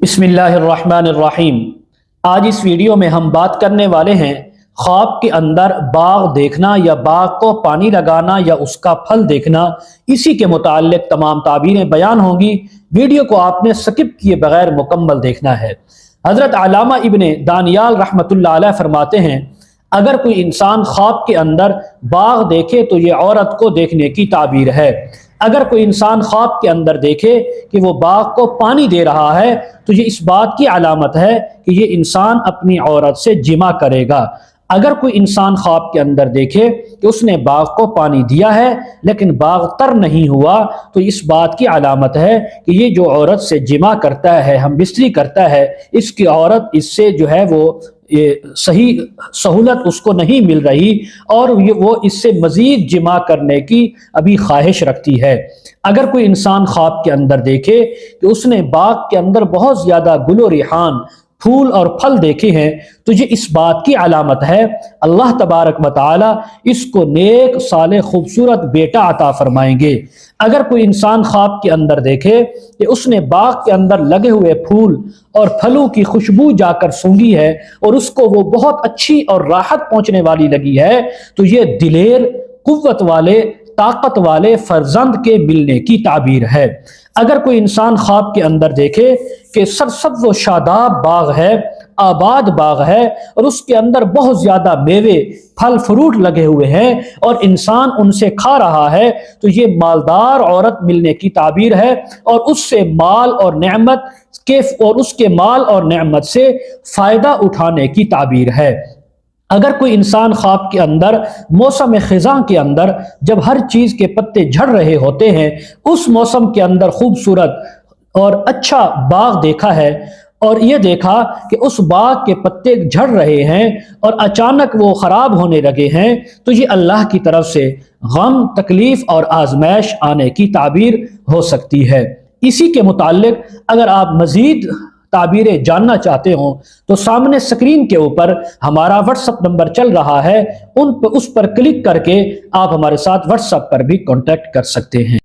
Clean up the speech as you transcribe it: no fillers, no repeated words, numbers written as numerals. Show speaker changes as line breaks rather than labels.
بسم اللہ الرحمن الرحیم۔ آج اس ویڈیو میں ہم بات کرنے والے ہیں خواب کے اندر باغ دیکھنا یا باغ کو پانی لگانا یا اس کا پھل دیکھنا، اسی کے متعلق تمام تعبیریں بیان ہوں گی۔ ویڈیو کو آپ نے سکپ کیے بغیر مکمل دیکھنا ہے۔ حضرت علامہ ابن دانیال رحمۃ اللہ علیہ فرماتے ہیں، اگر کوئی انسان خواب کے اندر باغ دیکھے تو یہ عورت کو دیکھنے کی تعبیر ہے۔ اگر کوئی انسان خواب کے اندر دیکھے کہ وہ باغ کو پانی دے رہا ہے تو یہ اس بات کی علامت ہے کہ یہ انسان اپنی عورت سے جمع کرے گا۔ اگر کوئی انسان خواب کے اندر دیکھے کہ اس نے باغ کو پانی دیا ہے لیکن باغ تر نہیں ہوا تو اس بات کی علامت ہے کہ یہ جو عورت سے جمع کرتا ہے، ہم بستری کرتا ہے، اس کی عورت اس سے جو ہے وہ صحیح سہولت اس کو نہیں مل رہی اور وہ اس سے مزید جمع کرنے کی ابھی خواہش رکھتی ہے۔ اگر کوئی انسان خواب کے اندر دیکھے کہ اس نے باغ کے اندر بہت زیادہ گل و ریحان، پھول اور پھل دیکھے ہیں تو یہ اس بات کی علامت ہے اللہ تبارک و تعالی اس کو نیک صالح خوبصورت بیٹا عطا فرمائیں گے۔ اگر کوئی انسان خواب کے اندر دیکھے کہ اس نے باغ کے اندر لگے ہوئے پھول اور پھلوں کی خوشبو جا کر سونگھی ہے اور اس کو وہ بہت اچھی اور راحت پہنچنے والی لگی ہے تو یہ دلیر، قوت والے، طاقت والے فرزند کے ملنے کی تعبیر ہے۔ اگر کوئی انسان خواب کے اندر دیکھے کہ سرسبز و شاداب باغ ہے، آباد باغ ہے اور اس کے اندر بہت زیادہ میوے، پھل فروٹ لگے ہوئے ہیں اور انسان ان سے کھا رہا ہے تو یہ مالدار عورت ملنے کی تعبیر ہے اور اس سے مال اور نعمت کے مال اور نعمت سے فائدہ اٹھانے کی تعبیر ہے۔ اگر کوئی انسان خواب کے اندر موسم خزاں کے اندر جب ہر چیز کے پتے جھڑ رہے ہوتے ہیں، اس موسم کے اندر خوبصورت اور اچھا باغ دیکھا ہے اور یہ دیکھا کہ اس باغ کے پتے جھڑ رہے ہیں اور اچانک وہ خراب ہونے لگے ہیں تو یہ اللہ کی طرف سے غم، تکلیف اور آزمائش آنے کی تعبیر ہو سکتی ہے۔ اسی کے متعلق اگر آپ مزید تعبیریں جاننا چاہتے ہوں تو سامنے سکرین کے اوپر ہمارا واٹس ایپ نمبر چل رہا ہے، اس پر کلک کر کے آپ ہمارے ساتھ واٹس ایپ پر بھی کانٹیکٹ کر سکتے ہیں۔